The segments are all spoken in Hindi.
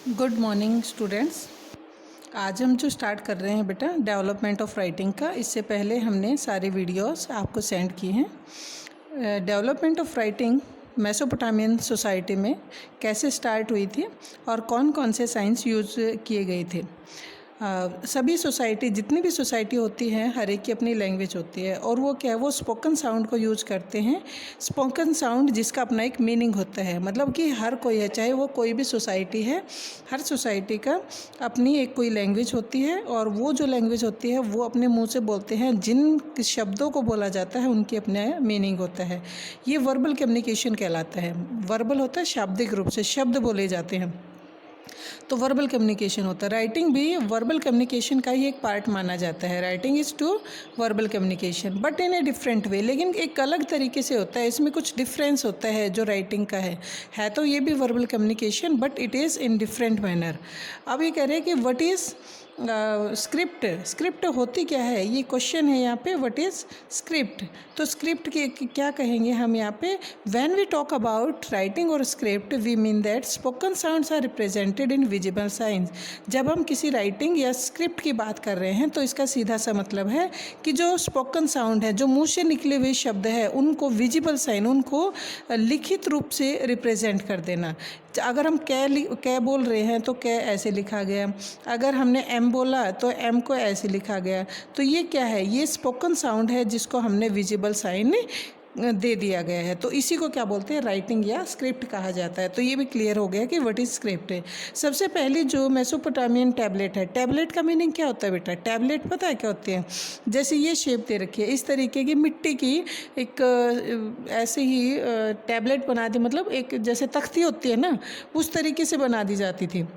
Good morning students. आज हम जो स्टार्ट कर रहे हैं बेटा डेवलपमेंट ऑफ राइटिंग का, इससे पहले हमने सारे वीडियोस आपको सेंड किए हैं। Development of writing Mesopotamian society में कैसे स्टार्ट हुई थी और कौन कौन से साइंस यूज़ किए गए थे। सभी सोसाइटी, जितनी भी सोसाइटी होती है, हर एक की अपनी लैंग्वेज होती है और वो क्या है, वो स्पोकन साउंड को यूज़ करते हैं। स्पोकन साउंड जिसका अपना एक मीनिंग होता है, मतलब कि हर कोई है, चाहे वो कोई भी सोसाइटी है, हर सोसाइटी का अपनी एक कोई लैंग्वेज होती है और वो जो लैंग्वेज होती है वो अपने मुंह से बोलते हैं। जिन शब्दों को बोला जाता है उनके अपने मीनिंग होता है। ये वर्बल कम्युनिकेशन कहलाता है। वर्बल होता है शाब्दिक रूप से, शब्द बोले जाते हैं, तो वर्बल कम्युनिकेशन होता है। राइटिंग भी वर्बल कम्युनिकेशन का ही एक पार्ट माना जाता है। Writing is to verbal communication but in a different way, लेकिन एक अलग तरीके से होता है। इसमें कुछ डिफरेंस होता है जो राइटिंग का है तो ये भी verbal communication, but it is in different manner. अब ये कह रहे हैं कि व्हाट इज़ स्क्रिप्ट। स्क्रिप्ट होती क्या है, ये क्वेश्चन है यहाँ पे। What is script? तो स्क्रिप्ट के क्या कहेंगे हम यहाँ पे। When we talk about writing और script we mean that spoken sounds are represented in visible signs. जब हम किसी राइटिंग या स्क्रिप्ट की बात कर रहे हैं तो इसका सीधा सा मतलब है कि जो स्पोकन साउंड है, जो मुंह से निकले हुए शब्द है, उनको विजिबल साइन, उनको लिखित रूप से रिप्रेजेंट कर देना। अगर हम कै बोल रहे हैं तो कै ऐसे लिखा गया, अगर हमने एम बोला तो एम को ऐसे लिखा गया। तो ये क्या है, ये स्पोकन साउंड है जिसको हमने विजिबल साइन दे दिया गया है। तो इसी को क्या बोलते हैं, राइटिंग या स्क्रिप्ट कहा जाता है। तो ये भी क्लियर हो गया कि व्हाट इज स्क्रिप्ट है। सबसे पहली जो मेसोपोटामियन टैबलेट है, टैबलेट का मीनिंग क्या होता है बेटा? टैबलेट पता है क्या होती है? जैसे ये शेप दे रखी है, इस तरीके की मिट्टी की एक ऐसे ही टैबलेट बना दी, मतलब एक जैसे तख्ती होती है ना, उस तरीके से बना दी जाती थी।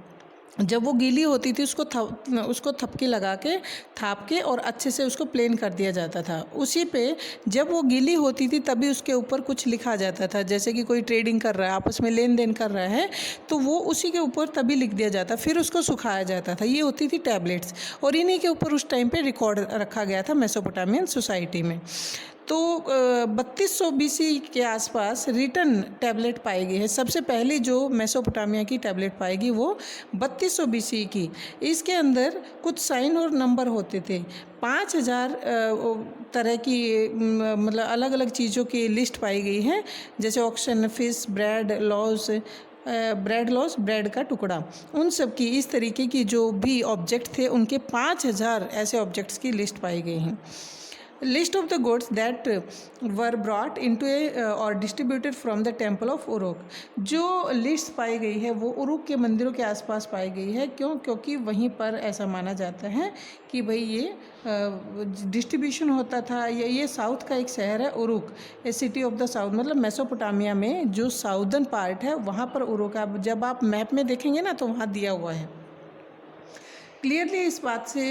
जब वो गीली होती थी उसको थपकी लगा के, थाप के और अच्छे से उसको प्लेन कर दिया जाता था। उसी पे जब वो गीली होती थी तभी उसके ऊपर कुछ लिखा जाता था। जैसे कि कोई ट्रेडिंग कर रहा है, आपस में लेन देन कर रहा है, तो वो उसी के ऊपर तभी लिख दिया जाता, फिर उसको सुखाया जाता था। ये होती थी टैबलेट्स, और इन्हीं के ऊपर उस टाइम पे रिकॉर्ड रखा गया था मेसोपोटामियन सोसाइटी में। तो 3200 BC के आसपास रिटन टैबलेट पाई गई है। सबसे पहली जो मेसोपोटामिया की टैबलेट पाएगी वो 3200 BC की। इसके अंदर कुछ साइन और नंबर होते थे। 5000 तरह की मतलब अलग अलग चीज़ों की लिस्ट पाई गई है, जैसे oxen, fish, bread loaves, bread का टुकड़ा, उन सब की, इस तरीके की जो भी ऑब्जेक्ट थे उनके 5000 ऐसे ऑब्जेक्ट्स की लिस्ट पाई गई हैं। List of the gods that were brought into a और distributed from the temple of Uruk. जो लिस्ट पाई गई है वो उरुक के मंदिरों के आसपास पाई गई है। क्यों? क्योंकि वहीं पर ऐसा माना जाता है कि भाई ये डिस्ट्रीब्यूशन होता था। ये साउथ का एक शहर है Uruk, A city of the south, मतलब मेसोपोटामिया में जो साउदर्न पार्ट है वहाँ पर उरुक। आप जब आप मैप में देखेंगे ना तो वहाँ दिया हुआ है। क्लियरली इस बात से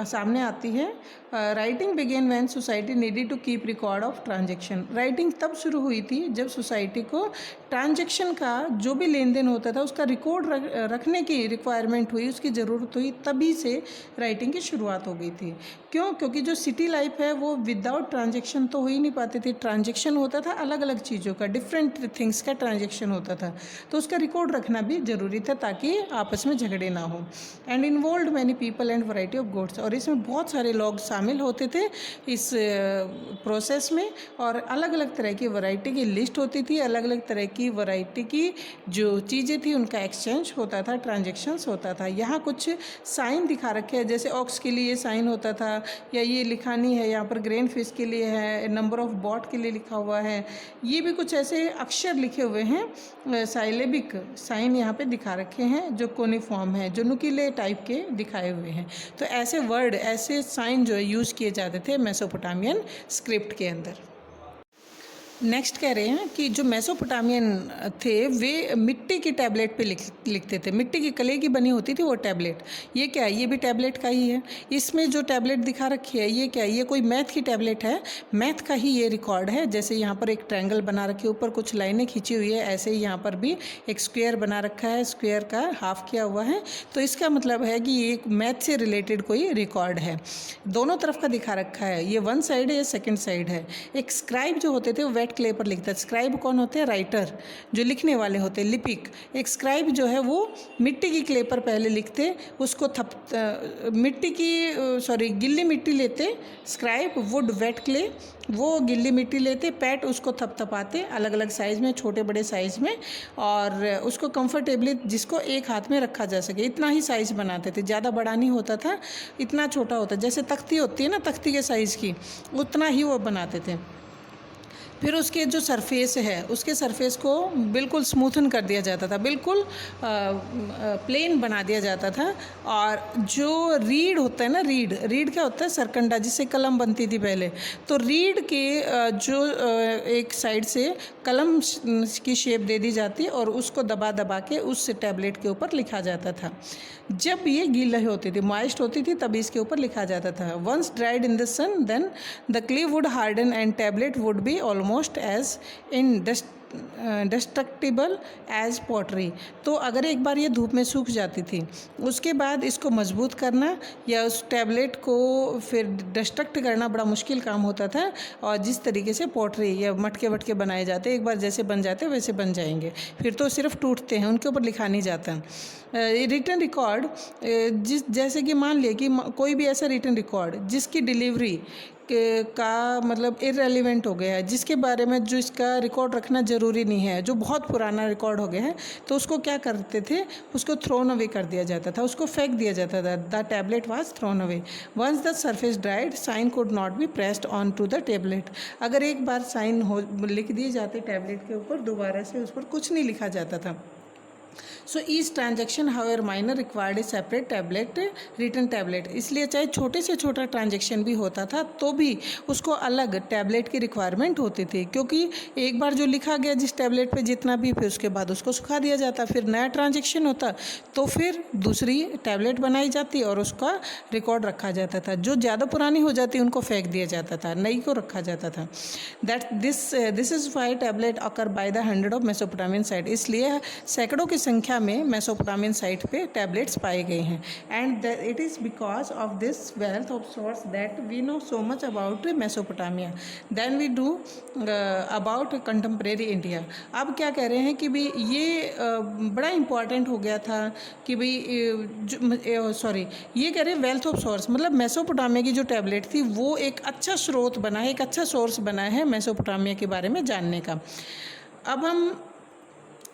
सामने आती है। Writing began when society needed to keep record of transaction. Writing तब शुरू हुई थी जब सोसाइटी को ट्रांजैक्शन का, जो भी लेन देन होता था उसका रिकॉर्ड रखने की रिक्वायरमेंट हुई, उसकी ज़रूरत हुई, तभी से राइटिंग की शुरुआत हो गई थी। क्यों? क्योंकि जो सिटी लाइफ है वो विदाउट ट्रांजैक्शन तो हो ही नहीं पाती थी। ट्रांजैक्शन होता था अलग अलग चीज़ों का, डिफरेंट थिंग्स का ट्रांजैक्शन होता था, तो उसका रिकॉर्ड रखना भी ज़रूरी था ताकि आपस में झगड़े ना हो। And involve many people and variety of goods, और इसमें बहुत सारे लोग शामिल होते थे इस प्रोसेस में, और अलग अलग तरह की वैरायटी की लिस्ट होती थी, अलग अलग तरह की वैरायटी की जो चीज़ें थी उनका एक्सचेंज होता था, ट्रांजैक्शंस होता था। यहाँ कुछ साइन दिखा रखे हैं, जैसे ऑक्स के लिए साइन होता था, या ये लिखानी है यहाँ पर ग्रेन फिश के लिए है, नंबर ऑफ बॉट के लिए लिखा हुआ है। ये भी कुछ ऐसे अक्षर लिखे हुए हैं, साइलेबिक साइन यहाँ पे दिखा रखे हैं जो कोनिफॉर्म है, जो नुकीले टाइप के दिखाए हुए हैं। तो ऐसे वर्ड, ऐसे साइन जो है यूज़ किए जाते थे मेसोपोटामियन स्क्रिप्ट के अंदर। नेक्स्ट कह रहे हैं कि जो मेसोपोटामियन थे वे मिट्टी की टैबलेट पे लिखते थे। मिट्टी की कले की बनी होती थी वो टैबलेट। ये क्या है? ये भी टैबलेट का ही है। इसमें जो टैबलेट दिखा रखी है ये क्या है? ये कोई मैथ की टैबलेट है, मैथ का ही ये रिकॉर्ड है। जैसे यहाँ पर एक ट्रायंगल बना रखी है, ऊपर कुछ लाइनें खींची हुई है, ऐसे ही यहाँ पर भी एक स्क्वायर बना रखा है, स्क्वायर का हाफ किया हुआ है। तो इसका मतलब है कि ये एक मैथ से रिलेटेड कोई रिकॉर्ड है। दोनों तरफ का दिखा रखा है, ये वन साइड है, ये सेकेंड साइड है। एक स्क्राइब जो होते थे वेट क्ले पर लिखता है। स्क्राइब कौन होते हैं? राइटर, जो लिखने वाले होते हैं, लिपिक। एक स्क्राइब जो है वो मिट्टी की क्ले पर पहले लिखते, उसको गिल्ली मिट्टी लेते स्क्राइब, वुड वेट क्ले, वो गिल्ली मिट्टी लेते, पैट उसको थपथपाते अलग अलग साइज़ में, छोटे बड़े साइज़ में, और उसको कंफर्टेबली जिसको एक हाथ में रखा जा सके इतना ही साइज़ बनाते थे। ज़्यादा बड़ा नहीं होता था, इतना छोटा होता, जैसे तख्ती होती है ना, तख्ती के साइज़ की, उतना ही वो बनाते थे। फिर उसके जो सरफेस है, उसके सरफेस को बिल्कुल स्मूथन कर दिया जाता था, बिल्कुल प्लेन बना दिया जाता था। और जो रीड होता है ना, रीड क्या होता है? सरकंडा, जिससे कलम बनती थी पहले। तो रीड के जो एक साइड से कलम की शेप दे दी जाती और उसको दबा दबा के उस टैबलेट के ऊपर लिखा जाता था। जब ये गीली होती थी, मॉइस्ट होती थी, तभी इसके ऊपर लिखा जाता था। Once dried in the sun then the clay would harden and tablet would be almost as indestructible as pottery. तो अगर एक बार ये धूप में सूख जाती थी, उसके बाद इसको मजबूत करना या उस टैबलेट को फिर डिस्ट्रक्ट करना बड़ा मुश्किल काम होता था। और जिस तरीके से पॉटरी या मटके वटके बनाए जाते, एक बार जैसे बन जाते वैसे बन जाएंगे, फिर तो सिर्फ टूटते हैं, उनके ऊपर लिखा नहीं जाता। रिटन रिकॉर्ड, जैसे कि मान लिया कि कोई भी ऐसा रिटन रिकॉर्ड जिसकी डिलीवरी का मतलब इररेलेवेंट हो गया है, जिसके बारे में जो इसका रिकॉर्ड रखना ज़रूरी नहीं है, जो बहुत पुराना रिकॉर्ड हो गया है, तो उसको क्या करते थे? उसको थ्रोन अवे कर दिया जाता था, उसको फेंक दिया जाता था। The tablet was thrown away. Once the surface dried sign could not be pressed on to the tablet. अगर एक बार साइन लिख दिए जाते टैबलेट के ऊपर, दोबारा से उस पर कुछ नहीं लिखा जाता था। So each transaction however minor required a separate tablet, written tablet. इसलिए चाहे छोटे से छोटा ट्रांजेक्शन भी होता था तो भी उसको अलग टैबलेट की रिक्वायरमेंट होती थी, क्योंकि एक बार जो लिखा गया जिस टैबलेट पे जितना भी, फिर उसके बाद उसको सुखा दिया जाता, फिर नया ट्रांजेक्शन होता तो फिर दूसरी टैबलेट बनाई जाती और उसका रिकॉर्ड रखा जाता था। जो ज़्यादा पुरानी हो जाती उनको फेंक दिया जाता था, नई को रखा जाता था। This is why tablet occur by the 100 of Mesopotamian site. इसलिए सैकड़ों की संख्या में मेसोपोटामियन साइट पे टैबलेट्स पाए गए हैं। And it is because of this wealth of source that we know so much about Mesopotamia than we do about contemporary India. अब क्या कह रहे हैं कि भाई ये बड़ा इम्पॉर्टेंट हो गया था कि भाई ये कह रहे हैं वेल्थ ऑफ सोर्स, मतलब मेसोपोटामिया की जो टैबलेट थी वो एक अच्छा स्रोत बना है, एक अच्छा सोर्स बना है मेसोपोटामिया के बारे में जानने का। अब हमें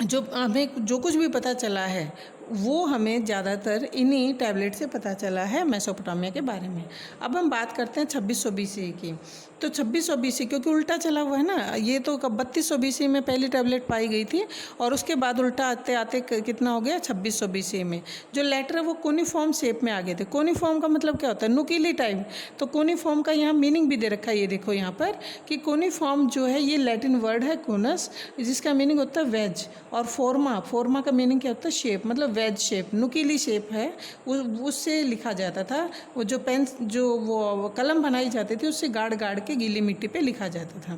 जो कुछ भी पता चला है वो हमें ज़्यादातर इन्हीं टैबलेट से पता चला है मेसोपोटामिया के बारे में। अब हम बात करते हैं 2600 BC की। तो 2600 BC क्योंकि उल्टा चला हुआ है ना, ये तो 3200 BC में पहली टैबलेट पाई गई थी और उसके बाद उल्टा आते आते कितना हो गया 2600 BC में। जो लेटर है वो कोनिफॉर्म शेप में आ गए थे। कोनिफॉर्म का मतलब क्या होता है? नुकीली टाइप। तो कोनिफॉर्म का यहाँ मीनिंग भी दे रखा है, ये देखो यहाँ पर कि कोनिफॉर्म जो है ये लैटिन वर्ड है कोनस, जिसका मीनिंग होता है वेज, और फोर्मा का मीनिंग क्या होता है? शेप, मतलब वेज शेप, नुकीली शेप है, उससे लिखा जाता था। वो जो पेन जो वो कलम बनाई जाती थी उससे गाड़ गाड़ के गीली मिट्टी पे लिखा जाता था।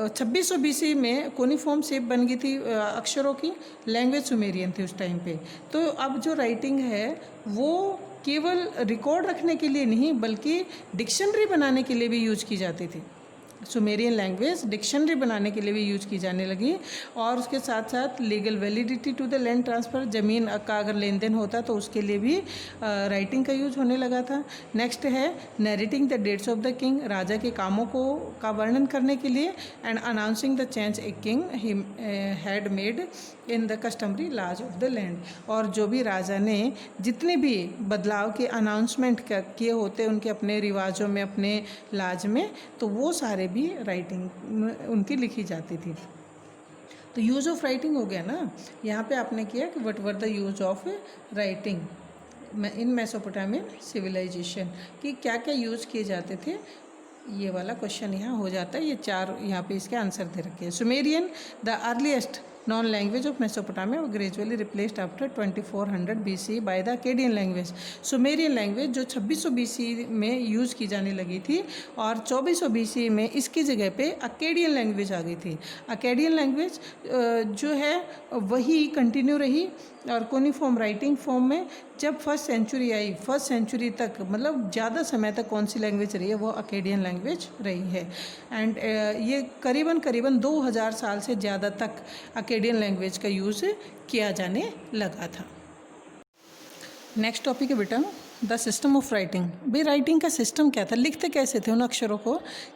2600 BC में कोनिफॉर्म शेप बन गई थी अक्षरों की। लैंग्वेज सुमेरियन थी उस टाइम पे। तो अब जो राइटिंग है वो केवल रिकॉर्ड रखने के लिए नहीं बल्कि डिक्शनरी बनाने के लिए भी यूज की जाती थी। सुमेरियन लैंग्वेज डिक्शनरी बनाने के लिए भी यूज की जाने लगी, और उसके साथ साथ legal validity to the land transfer, ज़मीन का अगर लेन देन होता तो उसके लिए भी राइटिंग का यूज होने लगा था। नेक्स्ट है narrating the dates of the king, राजा के कामों का वर्णन करने के लिए, and announcing the change a king he had made in the customary laws of the land. और जो भी राजा ने जितने भी बदलाव के अनाउंसमेंट किए होते उनके अपने रिवाजों में, अपने लाज में, तो वो सारे भी राइटिंग उनकी लिखी जाती थी। तो यूज़ ऑफ राइटिंग हो गया ना। यहाँ पे आपने किया कि what were the use of writing in Mesopotamian civilization, कि क्या क्या यूज़ किए जाते थे। ये वाला क्वेश्चन यहाँ हो जाता है। ये चार यहाँ पे इसके आंसर दे रखे हैं। Sumerian the earliest non language of Mesopotamia gradually replaced after 2400 BC by the Akkadian language. Sumerian language जो 2600 BC में यूज़ की जाने लगी थी और 2400 BC में इसकी जगह पे अकेडियन लैंग्वेज आ गई थी। अकेडियन लैंग्वेज जो है वही कंटिन्यू रही और कोनिफॉर्म राइटिंग फॉर्म में जब फर्स्ट सेंचुरी आई, फर्स्ट सेंचुरी तक मतलब ज़्यादा समय तक कौन सी लैंग्वेज रही है, वो अकेडियन लैंग्वेज रही है। एंड ये करीबन 2000 साल से ज़्यादा तक अकेडियन लैंग्वेज का यूज़ किया जाने लगा था। नेक्स्ट टॉपिक है बेटा द सिस्टम ऑफ राइटिंग। भाई राइटिंग का सिस्टम क्या था, लिखते कैसे थे, उन अक्षरों को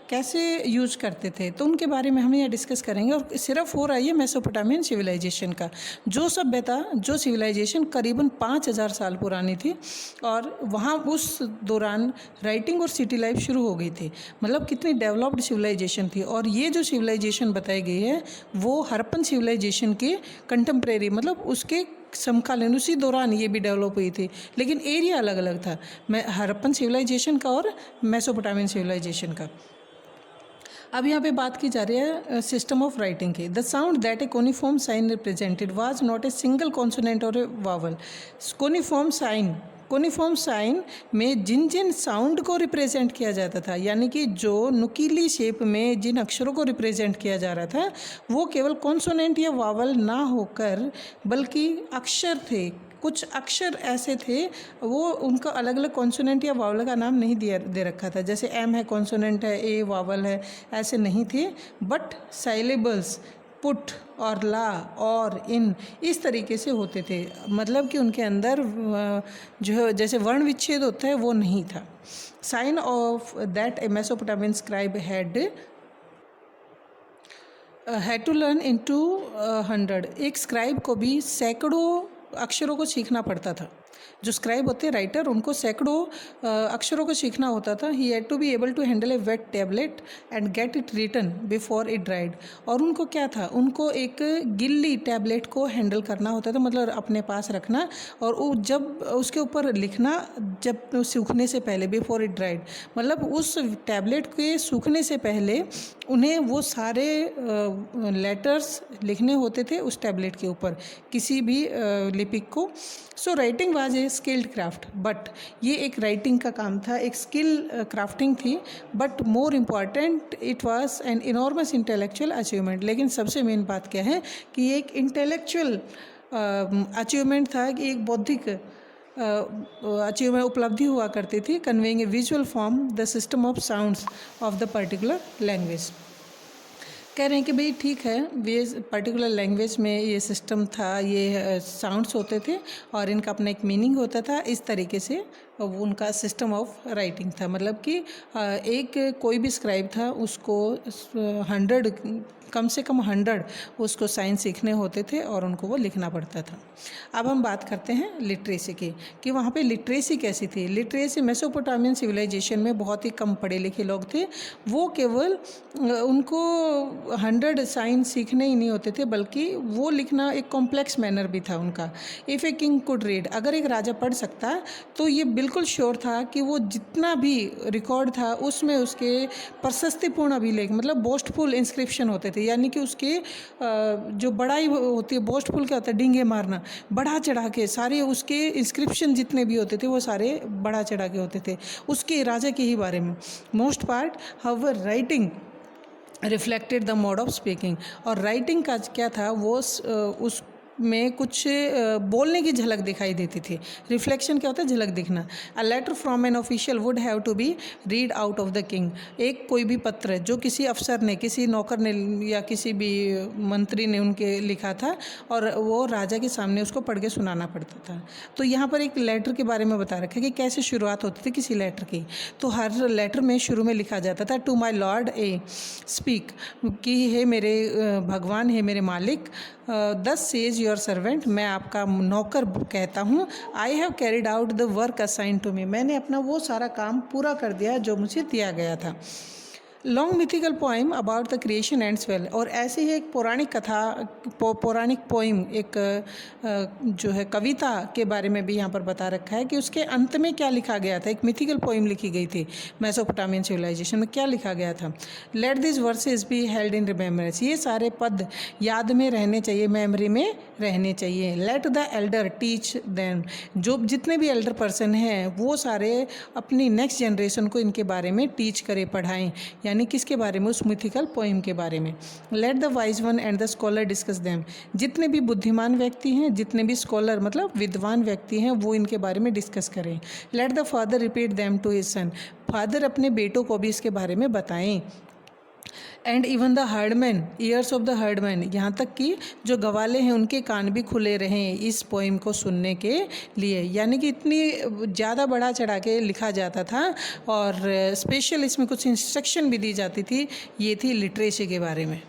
कैसे यूज करते थे, तो उनके बारे में हम यहाँ डिस्कस करेंगे। और सिर्फ हो रहा है मेसोपोटामियन सिविलाइजेशन का, जो सभ्यता जो सिविलाइजेशन करीबन 5000 साल पुरानी थी और वहाँ उस दौरान राइटिंग और सिटी लाइफ शुरू हो गई थी। मतलब कितनी डेवलप्ड सिविलाइजेशन थी। और ये जो सिविलाइजेशन बताई गई है वो हड़प्पन सिविलाइजेशन के कंटेम्प्रेरी मतलब उसके समकालीन उसी दौरान ये भी डेवलप हुई थी, लेकिन एरिया अलग अलग था हड़प्पन सिविलाइजेशन का और मेसोपोटामियन सिविलाइजेशन का। अब यहाँ पे बात की जा रही है सिस्टम ऑफ राइटिंग की। The sound that a cuneiform sign represented was not a single consonant और ए वावल। कोनिफॉर्म साइन में जिन जिन साउंड को रिप्रेजेंट किया जाता था, यानी कि जो नुकीली शेप में जिन अक्षरों को रिप्रेजेंट किया जा रहा था वो केवल कॉन्सोनेंट या वावल ना होकर बल्कि अक्षर थे। कुछ अक्षर ऐसे थे वो उनका अलग अलग कॉन्सोनेंट या वावल का नाम नहीं दे रखा था, जैसे एम है कॉन्सोनेंट है, ए वावल है, ऐसे नहीं थे। बट साइलेबल्स पुट और ला और इन इस तरीके से होते थे, मतलब कि उनके अंदर जो जैसे वर्ण विच्छेद होता है वो नहीं था। Sign of that a Mesopotamian scribe had to learn into 100। एक स्क्राइब को भी सैकड़ों अक्षरों को सीखना पड़ता था। जो स्क्राइब होते हैं राइटर, उनको सैकड़ों अक्षरों को सीखना होता था। He had to be able to handle a wet tablet and get it written before it dried. और उनको क्या था, उनको एक गिल्ली टैबलेट को हैंडल करना होता था, मतलब अपने पास रखना और वो जब उसके ऊपर लिखना जब सूखने से पहले, बिफोर इट ड्राइड, मतलब उस टैबलेट के सूखने से पहले उन्हें वो सारे लेटर्स लिखने होते थे उस टैबलेट के ऊपर किसी भी लिपिक को। So writing was a skilled craft, but ये एक राइटिंग का काम था, एक स्किल क्राफ्टिंग थी, but more important it was an enormous intellectual achievement. लेकिन सबसे मेन बात क्या है कि एक इंटेलेक्चुअल अचीवमेंट था, कि एक बौद्धिक अचीवमेंट उपलब्धि हुआ करती थी, conveying A visual form the system of sounds of the particular language. कह रहे हैं कि भाई ठीक है, ये पर्टिकुलर लैंग्वेज में ये सिस्टम था, ये साउंड्स होते थे और इनका अपना एक मीनिंग होता था। इस तरीके से उनका सिस्टम ऑफ राइटिंग था, मतलब कि एक कोई भी स्क्राइब था उसको 100 कम से कम 100 उसको साइन सीखने होते थे और उनको वो लिखना पड़ता था। अब हम बात करते हैं लिटरेसी की, कि वहाँ पे लिटरेसी कैसी थी। लिटरेसी मेसोपोटामियन सिविलाइजेशन में बहुत ही कम पढ़े लिखे लोग थे, वो केवल उनको 100 साइन सीखने ही नहीं होते थे, बल्कि वो लिखना एक कॉम्प्लेक्स मैनर भी था उनका। If a king could read, अगर एक राजा पढ़ सकता तो ये बिल्कुल श्योर था कि वो जितना भी रिकॉर्ड था उसमें उसके प्रशस्तिपूर्ण अभिलेख, मतलब बोस्टफुल इंस्क्रिप्शन होते थे, यानी कि उसके जो बड़ाई होती है, बोस्टफुल क्या होता है, डींगे मारना, बढ़ा चढ़ा के सारे उसके इंस्क्रिप्शन जितने भी होते थे वो सारे बढ़ा चढ़ा के होते थे उसके राजा के ही बारे में। Most part however writing reflected the mode of speaking, और राइटिंग का क्या था, वो उस में कुछ बोलने की झलक दिखाई देती थी। रिफ्लेक्शन क्या होता है, झलक दिखना। A letter from an official would have to be read out of the king. एक कोई भी पत्र जो किसी अफसर ने, किसी नौकर ने या किसी भी मंत्री ने उनके लिखा था और वो राजा के सामने उसको पढ़ के सुनाना पड़ता था। तो यहाँ पर एक लेटर के बारे में बता रखा है कि कैसे शुरुआत होती थी किसी लेटर की। तो हर लेटर में शुरू में लिखा जाता था to my lord a speak, कि हे मेरे भगवान, हे मेरे मालिक, दस सेज योर सर्वेंट, मैं आपका नौकर कहता हूँ, I have carried out the work assign to me, मैंने अपना वो सारा काम पूरा कर दिया जो मुझे दिया गया था। Long mythical poem about the creation ends well. और ऐसे ही एक पौराणिक कथा, पौराणिक पोइम, एक जो है कविता के बारे में भी यहाँ पर बता रखा है कि उसके अंत में क्या लिखा गया था। एक मिथिकल पोइम लिखी गई थी मेसोपोटामियन सिविलाइजेशन में, क्या लिखा गया था। Let this versus be held in remembrance. ये सारे पद याद में रहने चाहिए, मेमोरी में रहने चाहिए। Let the Elder teach them. जो जितने भी एल्डर पर्सन हैं वो सारे अपनी नेक्स्ट जनरेशन को इनके बारे में टीच करें, पढ़ाएं। यानी किसके बारे में, उस मिथिकल पोइम के बारे में। Let the wise one and the scholar discuss them. जितने भी बुद्धिमान व्यक्ति हैं, जितने भी स्कॉलर मतलब विद्वान व्यक्ति हैं, वो इनके बारे में डिस्कस करें। Let the father repeat them to his son. फादर अपने बेटों को भी इसके बारे में बताएं। And even the herdsman, ears of the herdsman, यहाँ तक कि जो गवाले हैं उनके कान भी खुले रहें इस पोइम को सुनने के लिए। यानी कि इतनी ज़्यादा बढ़ा चढ़ा के लिखा जाता था और स्पेशल इसमें कुछ इंस्ट्रक्शन भी दी जाती थी। ये थी लिटरेसी के बारे में।